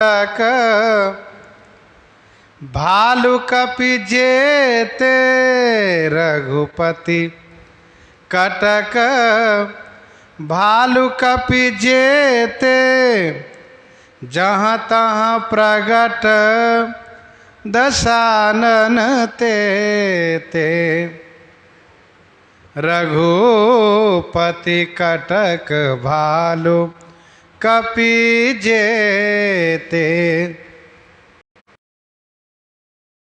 कटक भालू कपि जेते रघुपति। कटक भालू कपि जेते जहाँ तहाँ प्रगट दशानन ते रघुपति कटक भालू कपि जेते।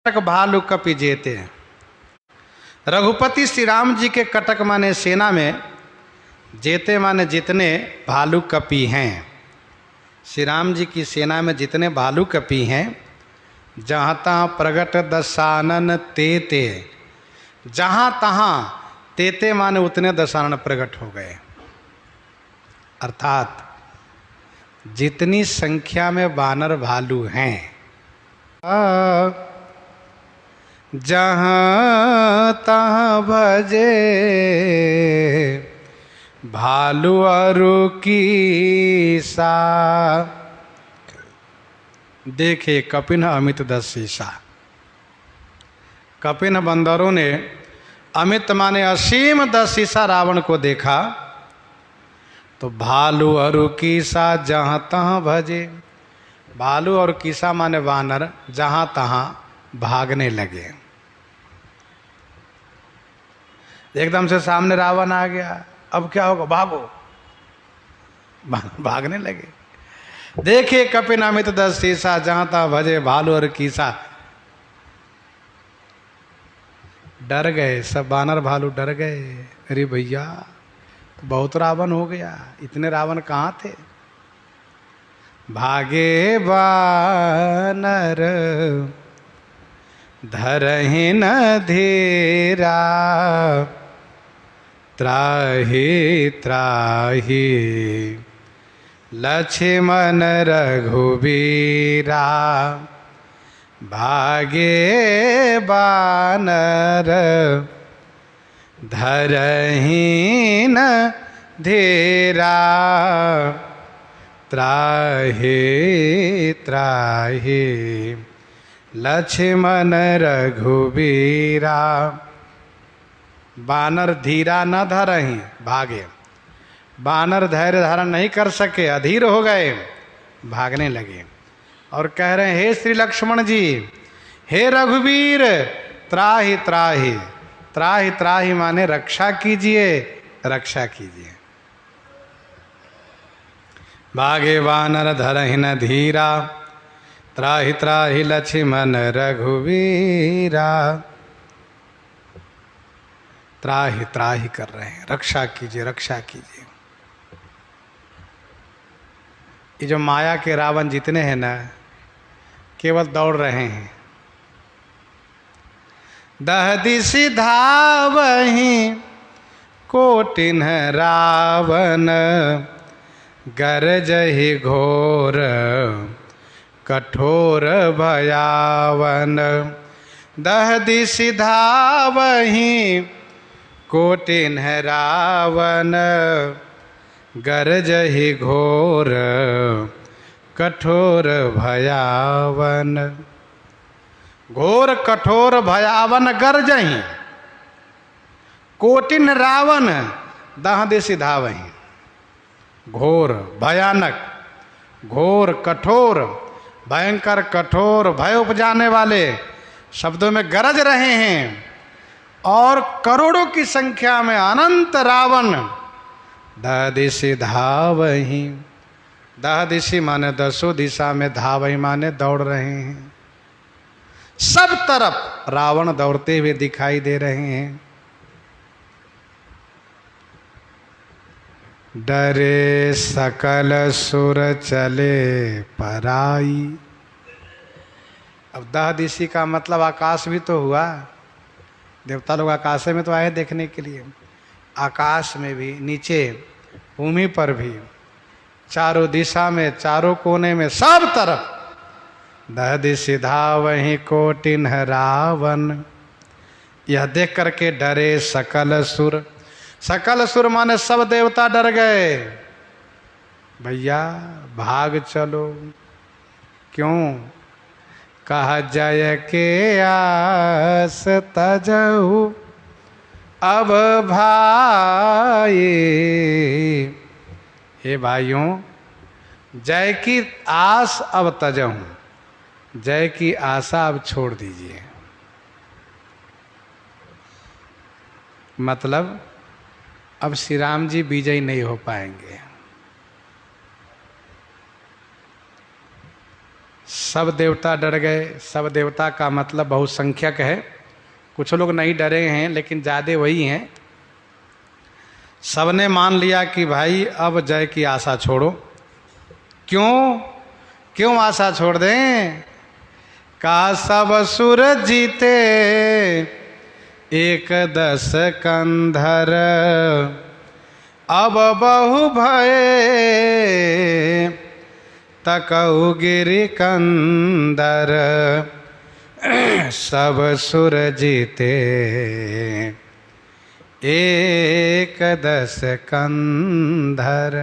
कटक भालू कपि जेते। रघुपति श्री राम जी के कटक माने सेना में, जेते माने जितने भालू कपि हैं। श्री राम जी की सेना में जितने भालू कपि हैं, जहाँ तहाँ प्रगट दशानन तेते। जहाँ तहाँ तेते माने उतने दशानन प्रकट हो गए। अर्थात जितनी संख्या में वानर भालू हैं, जहाँ तहाँ भजे भालू अरु की सा। देखे कपिन अमित दस शीशा। कपिन बंदरों ने अमित माने असीम दस शीशा रावण को देखा, तो भालू अरु कीसा जहाँ तहाँ भजे। भालू और कीसा माने वानर जहाँ तहाँ भागने लगे। एकदम से सामने रावण आ गया, अब क्या होगा, भागो। भागने लगे। देखे कपिन अमित दस शीशा जहाँ तहाँ भजे भालू और कीसा। डर गए सब वानर भालू, डर गए। अरे भैया बहुत रावण हो गया, इतने रावण कहाँ थे। भागे वानर धरहि न धीरा, त्राहि त्राहि लक्ष्मण रघुबीरा। भागे वानर धरहि न धीरा, त्राहि त्राहि लक्ष्मण रघुबीरा। वानर धीरा न धरहि, भागे। वानर धैर्य धारण नहीं कर सके, अधीर हो गए, भागने लगे और कह रहे हैं, हे श्री लक्ष्मण जी, हे रघुवीर, त्राहि त्राहि। त्राहि त्राहि माने रक्षा कीजिए, रक्षा कीजिए। भागे वानर धरहि न धीरा, त्राहि त्राहि लक्ष्मण रघुवीरा। त्राहि त्राहि कर रहे हैं, रक्षा कीजिए, रक्षा कीजिए। ये जो माया के रावण जितने हैं ना, केवल दौड़ रहे हैं। दह दिशि धावहि कोटिन रावण, गरजहि घोर कठोर भयावन। दह दिशि धावहि कोटिन रावण, गरजहि घोर कठोर भयावन। घोर कठोर भयावन गरजहि, कोटिन रावण दह दिशि धावहि। घोर भयानक, घोर कठोर, भयंकर कठोर, भय उपजाने वाले शब्दों में गरज रहे हैं। और करोड़ों की संख्या में अनंत रावण दह दिशि धावहि। दह दिशि माने दसों दिशा में, धावहि माने दौड़ रहे हैं। सब तरफ रावण दौड़ते हुए दिखाई दे रहे हैं। डरे सकल सुर चले पराई। अब दह दिशि का मतलब आकाश भी तो हुआ। देवता लोग आकाश में तो आए देखने के लिए। आकाश में भी, नीचे भूमि पर भी, चारों दिशा में, चारों कोने में, सब तरफ दह दिशि धावहि कोटिन रावण। यह देख करके डरे सकल सुर। सकल सुर माने सब देवता डर गए। भैया भाग चलो, क्यों? कहा जय के आस तजहु अब भाई। हे भाइयों, जय की आस अब तजहूं, जय की आशा अब छोड़ दीजिए। मतलब अब श्री राम जी विजयी नहीं हो पाएंगे। सब देवता डर गए। सब देवता का मतलब बहुसंख्यक है, कुछ लोग नहीं डरे हैं लेकिन ज़्यादा वही हैं। सबने मान लिया कि भाई अब जय की आशा छोड़ो। क्यों? क्यों आशा छोड़ दें? कहा सब सुर जीते एक दस कंधर अब बहु भय तकऊ गिरि कंदर। सब सुर जीते एक दस कंधर।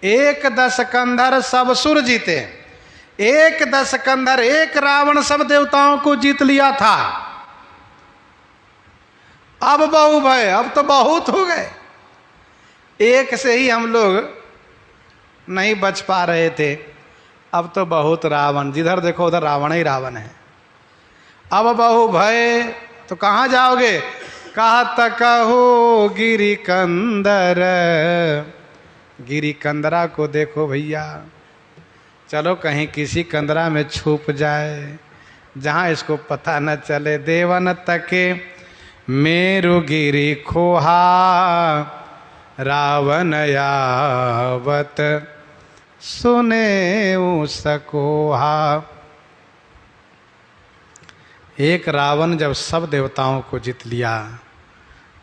एक दस कंधर सब सुर जीते। एक दस कंधर, एक रावण सब देवताओं को जीत लिया था। अब बहु भय, अब तो बहुत हो गए। एक से ही हम लोग नहीं बच पा रहे थे, अब तो बहुत रावण, जिधर देखो उधर रावण ही रावण है। अब बहु भय, तो कहाँ जाओगे? कहा तकहो गिरि कंदर। गिरि कंदरा को देखो भैया, चलो कहीं किसी कंदरा में छुप जाए जहाँ इसको पता न चले। देवन तके मेरु गिरि खोहा रावण यावत सुने सकोहा। एक रावण जब सब देवताओं को जीत लिया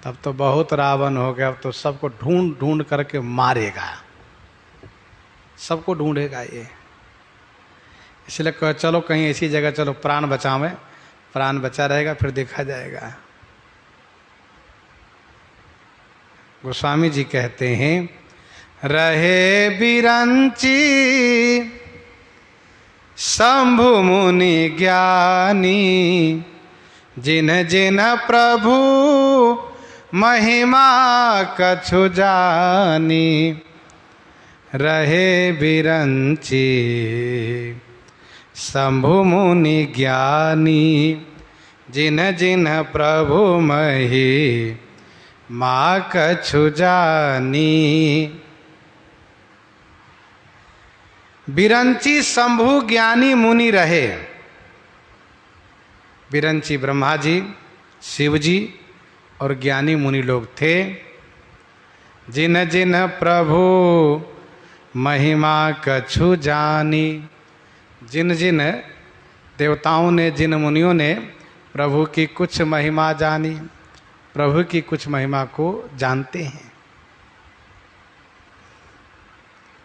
तब तो बहुत रावण हो गया। अब तो सबको ढूंढ ढूंढ करके मारेगा, सबको ढूंढेगा ये। इसलिए कहो चलो कहीं ऐसी जगह चलो प्राण बचावें, प्राण बचा रहेगा फिर देखा जाएगा। गोस्वामी जी कहते हैं, रहे बिरंची शंभु मुनि ज्ञानी जिन जिन प्रभु महिमा कछु जानी। रहे बिरंची शंभु मुनि ज्ञानी जिन जिन प्रभु मही माँ कछु जानी। बिरंची शंभु ज्ञानी मुनि रहे। बिरंची ब्रह्मा जी, शिव जी और ज्ञानी मुनि लोग थे। जिन जिन प्रभु महिमा कछु जानी। जिन जिन देवताओं ने, जिन मुनियों ने प्रभु की कुछ महिमा जानी, प्रभु की कुछ महिमा को जानते हैं।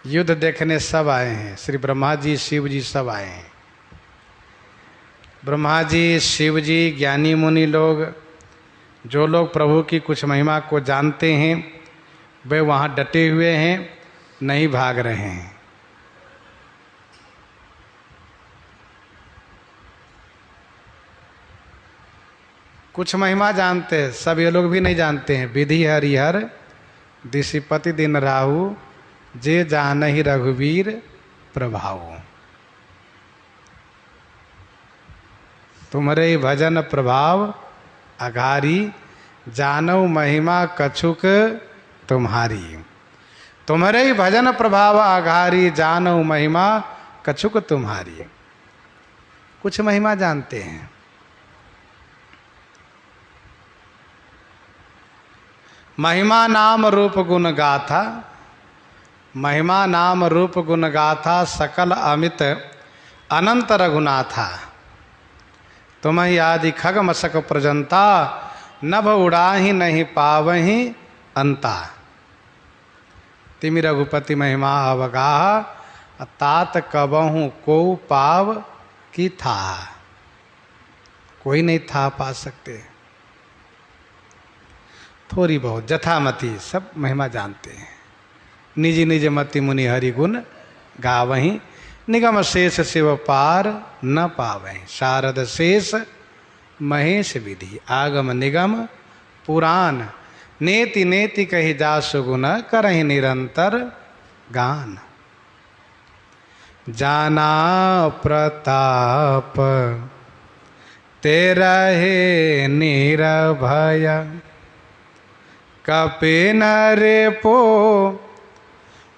युद्ध देखने सब आए हैं, श्री ब्रह्मा जी, शिव जी सब आए हैं। ब्रह्मा जी, शिव जी, ज्ञानी मुनि लोग, जो लोग प्रभु की कुछ महिमा को जानते हैं वे वहाँ डटे हुए हैं, नहीं भाग रहे हैं। कुछ महिमा जानते हैं, सब ये लोग भी नहीं जानते हैं। विधि हरिहर दिशिपति दिन राहु जे जानहि रघुवीर प्रभाव। तुम्हारे भजन प्रभाव अघारी जानव महिमा कछुक तुम्हारी। तुम्हारे ही भजन प्रभाव आघारी जानव महिमा कछुक तुम्हारी। कुछ महिमा जानते हैं। महिमा नाम रूप गुण गाथा, महिमा नाम रूप गुण गाथा सकल अमित अनंत रघुनाथा। तुम्हि आदि खग मसक प्रजंता नभ उड़ाही नहीं पावही अंता। तिमि रघुपति महिमा अवगाह तात कबहू को पाव की था। कोई नहीं था पा सकते। थोड़ी बहुत जथामति सब महिमा जानते हैं। निज निज मति मुनि हरि गुण गावहीं निगम शेष शिव पार न पावे, शारद शेष महेश विधि, आगम निगम पुराण, नेति नेति कही जासु गुण, करहि निरंतर गान। जाना प्रताप तेरा हे निरभय, कपिन रेपो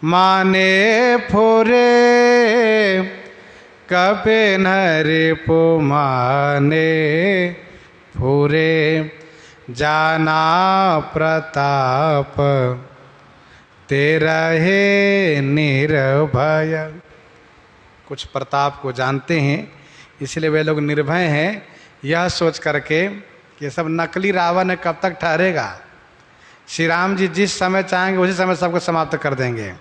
माने फुरे, कपिन रेपो माने फुरे, जाना प्रताप तेरा हे निर्भय। कुछ प्रताप को जानते हैं इसलिए वे लोग निर्भय हैं, यह सोच करके कि सब नकली रावण कब तक ठहरेगा। श्री राम जी जिस समय चाहेंगे उसी समय सबको समाप्त कर देंगे।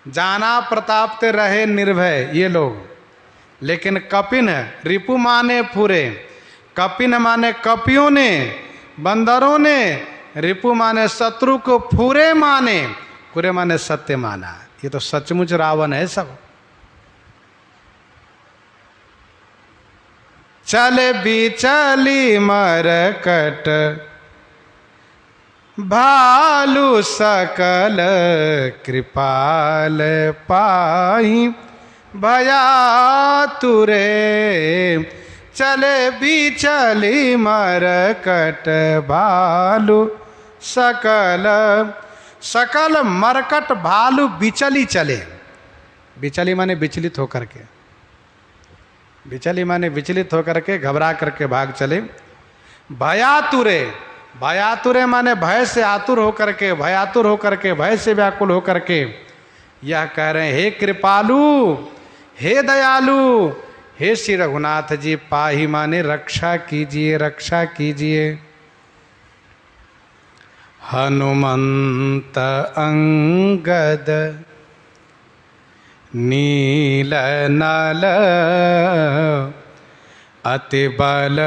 जाना प्रताप ते रहे निर्भय ये लोग, लेकिन कपिन रिपु माने फुरे, कपिन माने कपियों ने, बंदरों ने, रिपु माने शत्रु को, फुरे माने, फुरे माने सत्य माना। ये तो सचमुच रावण है सब। चले बिचली मरकट भालू सकल, कृपाल पाही भया तुरे, चले बिचली मरकट भालू सकल, सकल मरकट भालू बिचली चले, बिचली माने विचलित होकर के, बिचली माने विचलित होकर के घबरा करके भाग चले। भयातुरे, भयातुरे माने भय से आतुर होकर के, भयातुर होकर के, भय से व्याकुल होकर के यह कह रहे हैं, हे कृपालु, हे दयालु, हे श्री रघुनाथ जी पाही माने रक्षा कीजिए, रक्षा कीजिए। हनुमंत अंगद नील नल, अति बल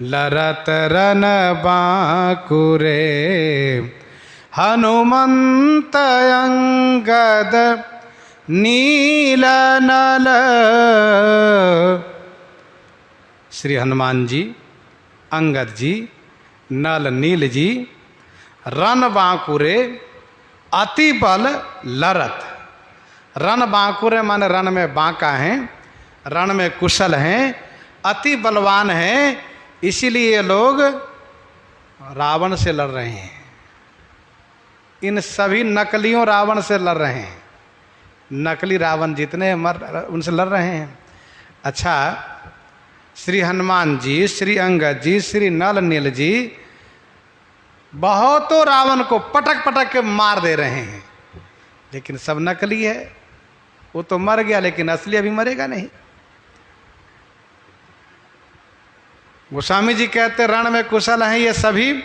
लरत रन बांकुरे, हनुमंत अंगद नील नल। श्री हनुमान जी, अंगद जी, नल नील जी, रन बांकुरे, अति बल लरत। रन बांकुरे माने रण में बांका हैं, रण में कुशल हैं, अति बलवान हैं, इसीलिए लोग रावण से लड़ रहे हैं। इन सभी नकलियों रावण से लड़ रहे हैं, नकली रावण जितने उनसे लड़ रहे हैं। अच्छा, श्री हनुमान जी, श्री अंगद जी, श्री नल नील जी बहुतों रावण को पटक पटक के मार दे रहे हैं, लेकिन सब नकली है। वो तो मर गया लेकिन असली अभी मरेगा नहीं। गोस्वामी जी कहते रण में कुशल हैं ये सभी,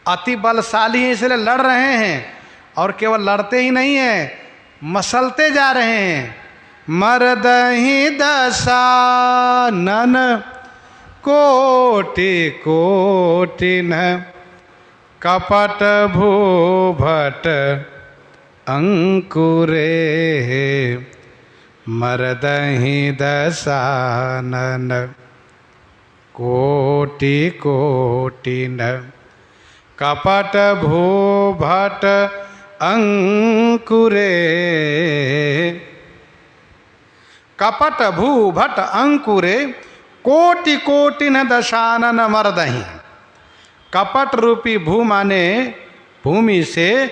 अति बलशाली हैं, इसलिए लड़ रहे हैं। और केवल लड़ते ही नहीं हैं, मसलते जा रहे हैं। मरदहि दशानन कोटि कोटि न, कपट भूभट अंकुरे, मरदहि दशानन कोटि कोटि न, कपट भूभट अंकुरे, कपट भूभट अंकुरे, कोटि कोटि न दशानन मरदहि। कपट रूपी भू माने भूमि से,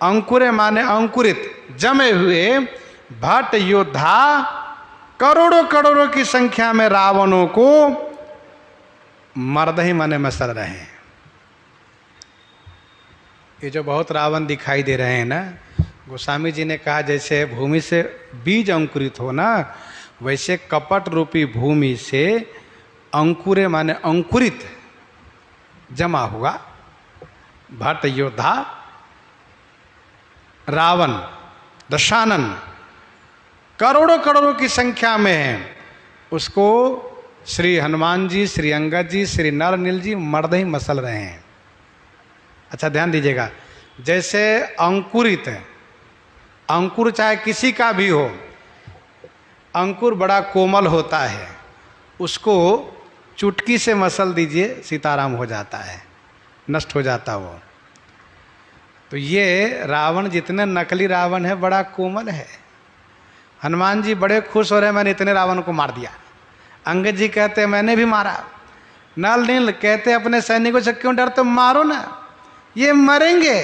अंकुरे माने अंकुरित, जमे हुए भट्ट योद्धा करोड़ों करोड़ों की संख्या में रावणों को मरदहि माने मसल रहे हैं। ये जो बहुत रावण दिखाई दे रहे हैं ना, गोस्वामी जी ने कहा जैसे भूमि से बीज अंकुरित हो ना, वैसे कपट रूपी भूमि से अंकुरे माने अंकुरित जमा हुआ भट्ट योद्धा रावण दशानन करोड़ों करोड़ों की संख्या में है, उसको श्री हनुमान जी, श्री अंगद जी, श्री नल नील जी मर्द ही मसल रहे हैं। अच्छा ध्यान दीजिएगा, जैसे अंकुरित अंकुर चाहे किसी का भी हो, अंकुर बड़ा कोमल होता है, उसको चुटकी से मसल दीजिए सीताराम हो जाता है, नष्ट हो जाता वो। तो ये रावण जितने नकली रावण है बड़ा कोमल है। हनुमान जी बड़े खुश हो रहे, मैंने इतने रावण को मार दिया। अंगद जी कहते मैंने भी मारा। नल नील कहते अपने सैनिकों से क्यों डरते, मारो ना, ये मरेंगे,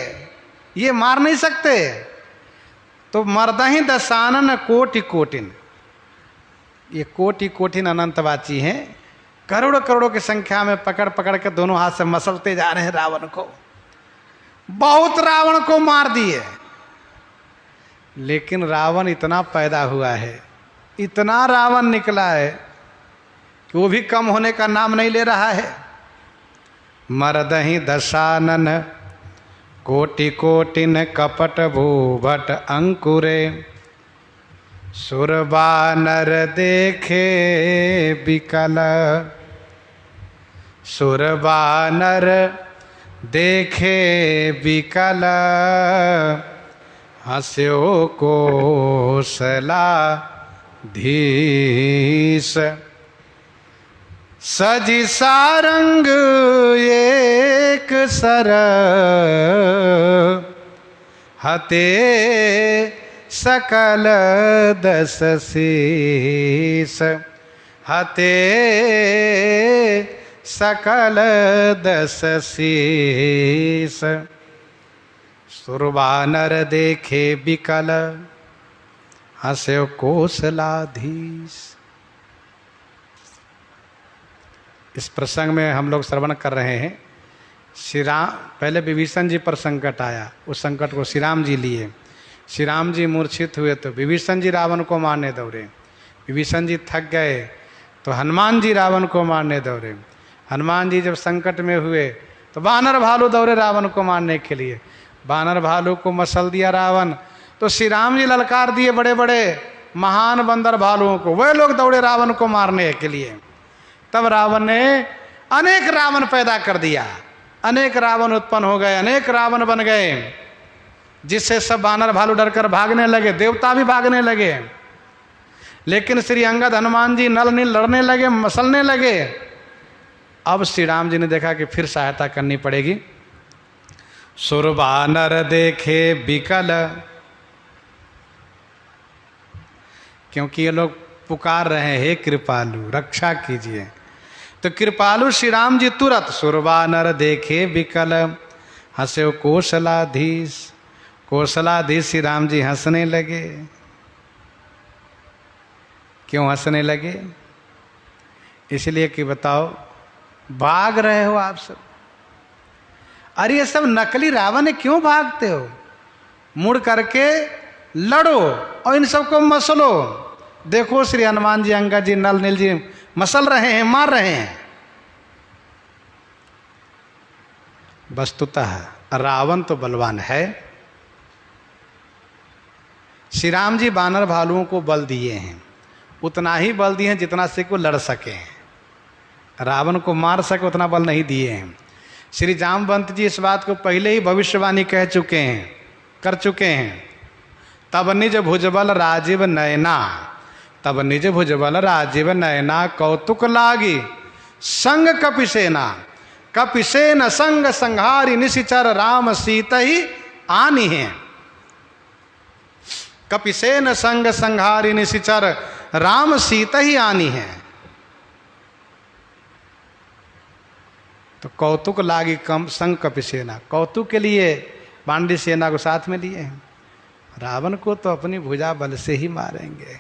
ये मार नहीं सकते। तो मर्दहि दशानन कोटि कोटिन, ये कोटि कोटिन अनंतवाची हैं, करोड़ों करोड़ों की संख्या में पकड़ पकड़ के दोनों हाथ से मसलते जा रहे हैं रावण को। बहुत रावण को मार दिए, लेकिन रावण इतना पैदा हुआ है, इतना रावण निकला है कि वो भी कम होने का नाम नहीं ले रहा है। मर्दहि दशानन कोटि कोटिन कपट भूभट अंकुरे, सुरबानर देखे बिकल, सुरबानर देखे बिकल, हस्यो कोसला धीस, सजी सारंग एक सर, हते सकल दस शीस, हते सकल दस शीस, सुरबानर देखे बिकल, हस्यो कोसलाधीश। इस प्रसंग में हम लोग श्रवण कर रहे हैं, श्री राम, पहले विभीषण जी पर संकट आया, उस संकट को श्री राम जी लिए। श्री राम जी मूर्छित हुए तो विभीषण जी रावण को मारने दौड़े। विभीषण जी थक गए तो हनुमान जी रावण को मारने दौड़े। हनुमान जी जब संकट में हुए तो वानर भालू दौड़े रावण को मारने के लिए। वानर भालू को मसल दिया रावण, तो श्री राम जी ललकार दिए बड़े बड़े महान बंदर भालुओं को, वह लोग दौड़े रावण को मारने के लिए। तब रावण ने अनेक रावण पैदा कर दिया, अनेक रावण उत्पन्न हो गए, अनेक रावण बन गए, जिससे सब वानर भालू डरकर भागने लगे, देवता भी भागने लगे। लेकिन श्री अंगद हनुमान जी नल नील लड़ने लगे, मसलने लगे। अब श्री राम जी ने देखा कि फिर सहायता करनी पड़ेगी। सुरबानर देखे बिकल, क्योंकि ये लोग पुकार रहे हैं हे कृपालु रक्षा कीजिए। तो कृपालु श्री राम जी तुरंत सुरबानर देखे बिकल, हंसे कोसलाधीश। कोसलाधीश श्री राम जी हंसने लगे। क्यों हंसने लगे? इसलिए कि बताओ, भाग रहे हो आप सब, अरे ये सब नकली रावण है, क्यों भागते हो? मुड़ करके लड़ो और इन सबको मसलो। देखो श्री हनुमान जी, अंगद जी, नल नील जी मसल रहे हैं, मार रहे हैं। वस्तुतः रावण तो बलवान है। श्री राम जी वानर भालुओं को बल दिए हैं, उतना ही बल दिए हैं जितना से को लड़ सके। रावण को मार सके उतना बल नहीं दिए हैं। श्री जामवंत जी इस बात को पहले ही भविष्यवाणी कह चुके हैं, कर चुके हैं। तब निज भुजबल राजीव नयना, तब निज भुजबल राजीव नयना, कौतुक लागी संग कपिसेना, कपिसेन संग संहारी निशिचर राम सीत ही आनी है। कपिसेन संग संहारी निशिचर राम सीत ही आनी है। तो कौतुक लागी कम संग कपिसेना, कौतुक के लिए पांडे सेना को साथ में लिए हैं। रावण को तो अपनी भुजा बल से ही मारेंगे।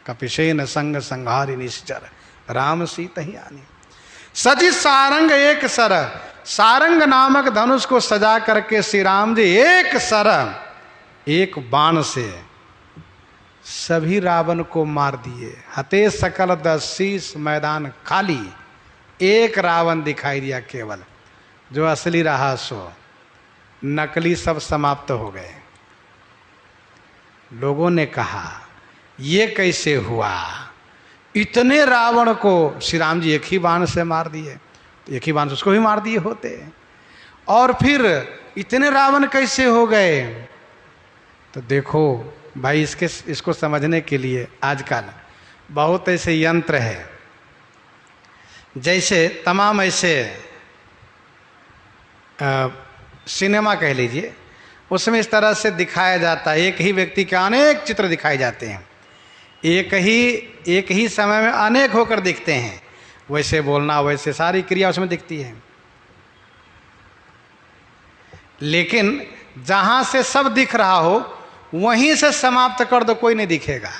कपिसेन संग संहारी निश्चर राम सीत ही आनी। सजी सारंग एक सर, सारंग नामक धनुष को सजा करके श्री राम जी एक सर, एक बाण से सभी रावण को मार दिए। हते सकल दस शीस, मैदान खाली, एक रावण दिखाई दिया केवल, जो असली रहा सो, नकली सब समाप्त हो गए। लोगों ने कहा ये कैसे हुआ? इतने रावण को श्री राम जी एक ही बाण से मार दिए, एक ही बाण से उसको भी मार दिए होते। और फिर इतने रावण कैसे हो गए? तो देखो भाई, इसको समझने के लिए आजकल बहुत ऐसे यंत्र है, जैसे तमाम ऐसे सिनेमा कह लीजिए, उसमें इस तरह से दिखाया जाता है, एक ही व्यक्ति के अनेक चित्र दिखाए जाते हैं, एक ही समय में अनेक होकर दिखते हैं, वैसे बोलना, वैसे सारी क्रिया उसमें दिखती है। लेकिन जहाँ से सब दिख रहा हो वहीं से समाप्त कर दो, कोई नहीं दिखेगा।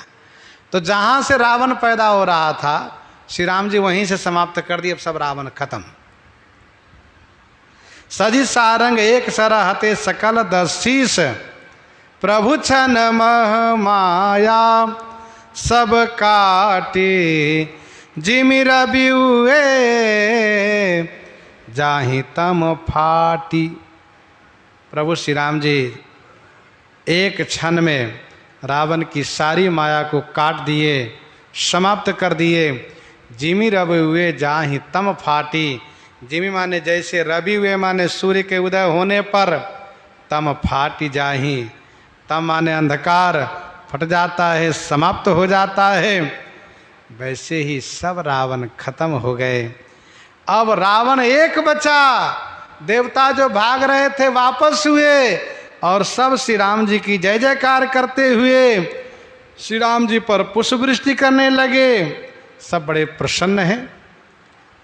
तो जहाँ से रावण पैदा हो रहा था, श्री राम जी वहीं से समाप्त कर दिए, अब सब रावण खत्म। सजी सारंग एक सरहते सकल दशीस, प्रभु छन मह माया सब काटे, जिमि रबिउए जाहि तम फाटी। प्रभु श्री राम जी एक क्षण में रावण की सारी माया को काट दिए, समाप्त कर दिए। जिमि रवि हुए जाहि तम फाटी, जिमि माने जैसे, रवि हुए माने सूर्य के उदय होने पर, तम फाटी जाहि, तम माने अंधकार फट जाता है, समाप्त हो जाता है, वैसे ही सब रावण खत्म हो गए। अब रावण एक बचा, देवता जो भाग रहे थे वापस हुए और सब श्री राम जी की जय जयकार करते हुए श्री राम जी पर पुष्प वृष्टि करने लगे। सब बड़े प्रसन्न हैं।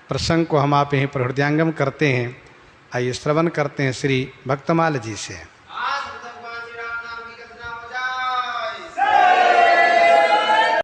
प्रसंग को हम आप यहीं पर हृदयांगम करते हैं। आइए श्रवण करते हैं श्री भक्तमाल जी से।